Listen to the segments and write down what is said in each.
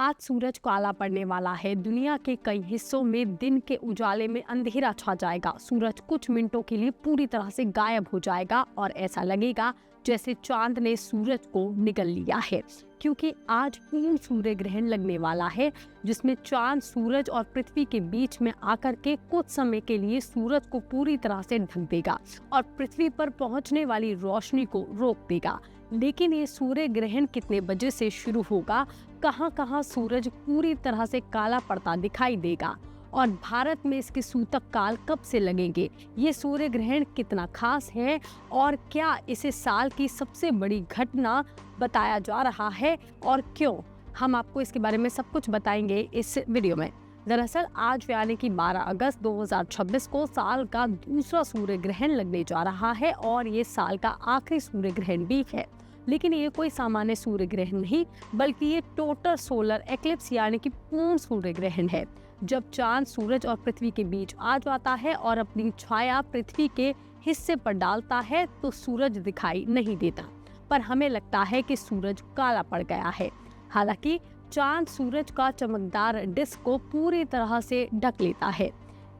आज सूरज काला पड़ने वाला है। दुनिया के कई हिस्सों में दिन के उजाले में अंधेरा छा जाएगा। सूरज कुछ मिनटों के लिए पूरी तरह से गायब हो जाएगा और ऐसा लगेगा जैसे चांद ने सूरज को निगल लिया है, क्योंकि आज पूर्ण सूर्य ग्रहण लगने वाला है, जिसमें चांद सूरज और पृथ्वी के बीच में आकर के कुछ समय के लिए सूरज को पूरी तरह से ढक देगा और पृथ्वी पर पहुंचने वाली रोशनी को रोक देगा। लेकिन ये सूर्य ग्रहण कितने बजे से शुरू होगा, कहां-कहां सूरज पूरी तरह से काला पड़ता दिखाई देगा और भारत में इसके सूतक काल कब से लगेंगे, ये सूर्य ग्रहण कितना खास है और क्या इसे साल की सबसे बड़ी घटना बताया जा रहा है और क्यों, हम आपको इसके बारे में सब कुछ बताएंगे इस वीडियो में। दरअसल आज यानी कि 12 अगस्त 2026 को साल का दूसरा सूर्य ग्रहण लगने जा रहा है और ये साल का आखिरी सूर्य ग्रहण भी है। लेकिन ये कोई सामान्य सूर्य ग्रहण नहीं, बल्कि ये टोटल सोलर एक्लिप्स यानी कि पूर्ण सूर्य ग्रहण है, जब चांद सूरज और पृथ्वी के बीच आ जाता है और अपनी छाया पृथ्वी के हिस्से पर डालता है तो सूरज दिखाई नहीं देता, पर हमें लगता है कि सूरज काला पड़ गया है। हालांकि चांद सूरज का चमकदार डिस्क को पूरी तरह से ढक लेता है।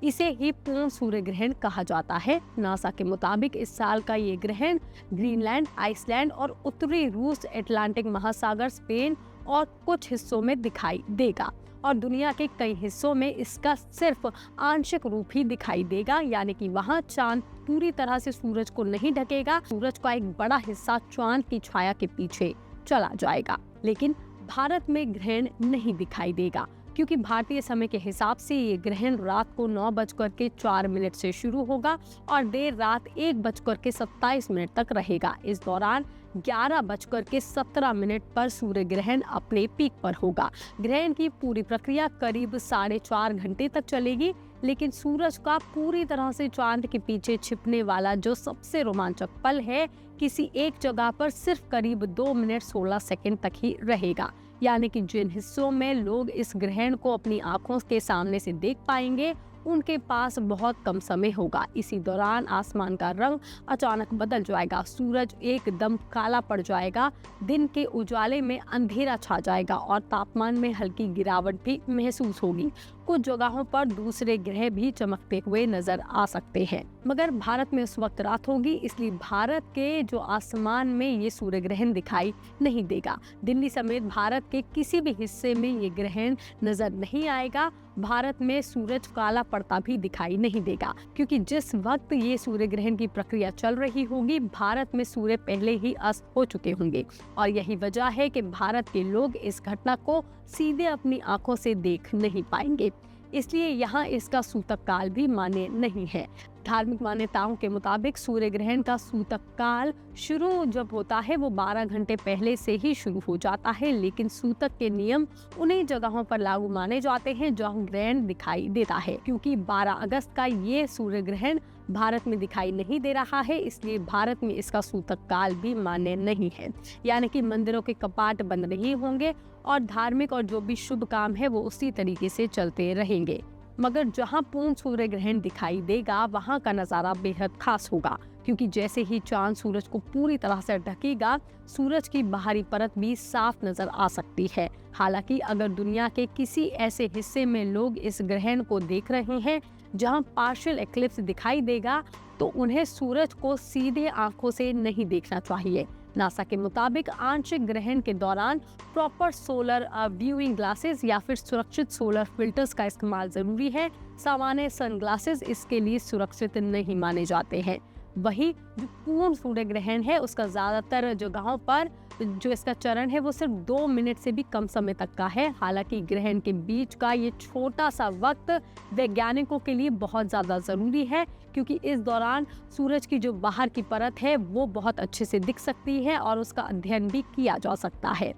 इसे ही पूर्ण सूर्य ग्रहण कहा जाता है। नासा के मुताबिक इस साल का ये ग्रहण ग्रीनलैंड, आइसलैंड और उत्तरी रूस, अटलांटिक महासागर, स्पेन और कुछ हिस्सों में दिखाई देगा और दुनिया के कई हिस्सों में इसका सिर्फ आंशिक रूप ही दिखाई देगा, यानी कि वहाँ चांद पूरी तरह से सूरज को नहीं ढकेगा। सूरज का एक बड़ा हिस्सा चांद की छाया के पीछे चला जाएगा। लेकिन भारत में ग्रहण नहीं दिखाई देगा, क्योंकि भारतीय समय के हिसाब से ये ग्रहण रात को 9:04 से शुरू होगा और देर रात 1:27 तक रहेगा। इस दौरान 11:17 पर सूर्य ग्रहण अपने पीक पर होगा। ग्रहण की पूरी प्रक्रिया करीब 4.5 घंटे तक चलेगी, लेकिन सूरज का पूरी तरह से चांद के पीछे छिपने वाला जो सबसे रोमांचक पल है, किसी एक जगह पर सिर्फ करीब 2 मिनट 16 सेकंड तक ही रहेगा। यानी कि जिन हिस्सों में लोग इस ग्रहण को अपनी आंखों के सामने से देख पाएंगे, उनके पास बहुत कम समय होगा। इसी दौरान आसमान का रंग अचानक बदल जाएगा, सूरज एकदम काला पड़ जाएगा, दिन के उजाले में अंधेरा छा जाएगा और तापमान में हल्की गिरावट भी महसूस होगी। कुछ जगहों पर दूसरे ग्रह भी चमकते हुए नजर आ सकते हैं, मगर भारत में उस वक्त रात होगी, इसलिए भारत के जो आसमान में ये सूर्य ग्रहण दिखाई नहीं देगा। दिल्ली समेत भारत के किसी भी हिस्से में ये ग्रहण नजर नहीं आएगा। भारत में सूरज काला पड़ता भी दिखाई नहीं देगा, क्योंकि जिस वक्त ये सूर्य ग्रहण की प्रक्रिया चल रही होगी, भारत में सूर्य पहले ही अस्त हो चुके होंगे और यही वजह है कि भारत के लोग इस घटना को सीधे अपनी आंखों से देख नहीं पाएंगे। इसलिए यहाँ इसका सूतक काल भी मान्य नहीं है। धार्मिक मान्यताओं के मुताबिक सूर्य ग्रहण का सूतक काल शुरू जब होता है वो 12 घंटे पहले से ही शुरू हो जाता है, लेकिन सूतक के नियम उन्हीं जगहों पर लागू माने जाते हैं जहां ग्रहण दिखाई देता है। क्योंकि 12 अगस्त का ये सूर्य ग्रहण भारत में दिखाई नहीं दे रहा है, इसलिए भारत में इसका सूतक काल भी मान्य नहीं है। यानी कि मंदिरों के कपाट बंद नहीं होंगे और धार्मिक और जो भी शुभ काम है वो उसी तरीके से चलते रहेंगे। मगर जहां पूर्ण सूर्य ग्रहण दिखाई देगा, वहां का नजारा बेहद खास होगा, क्योंकि जैसे ही चांद सूरज को पूरी तरह से ढकेगा, सूरज की बाहरी परत भी साफ नजर आ सकती है। हालांकि अगर दुनिया के किसी ऐसे हिस्से में लोग इस ग्रहण को देख रहे हैं जहां पार्शियल एक्लिप्स दिखाई देगा, तो उन्हें सूरज को सीधे आंखों से नहीं देखना चाहिए। नासा के मुताबिक आंशिक ग्रहण के दौरान प्रॉपर सोलर व्यूइंग ग्लासेस या फिर सुरक्षित सोलर फिल्टर्स का इस्तेमाल जरूरी है। सामान्य सनग्लासेस इसके लिए सुरक्षित नहीं माने जाते हैं। वही जो पूर्ण सूर्य ग्रहण है, उसका ज्यादातर जगहों पर जो इसका चरण है वो सिर्फ 2 मिनट से भी कम समय तक का है। हालांकि ग्रहण के बीच का ये छोटा सा वक्त वैज्ञानिकों के लिए बहुत ज्यादा जरूरी है, क्योंकि इस दौरान सूरज की जो बाहर की परत है वो बहुत अच्छे से दिख सकती है और उसका अध्ययन भी किया जा सकता है।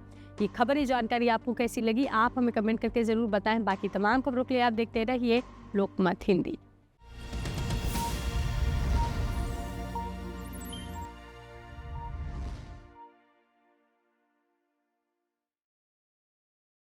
ये खबरी जानकारी आपको कैसी लगी, आप हमें कमेंट करके जरूर बताएं। बाकी तमाम खबरों के लिए आप देखते रहिए लोकमत हिंदी।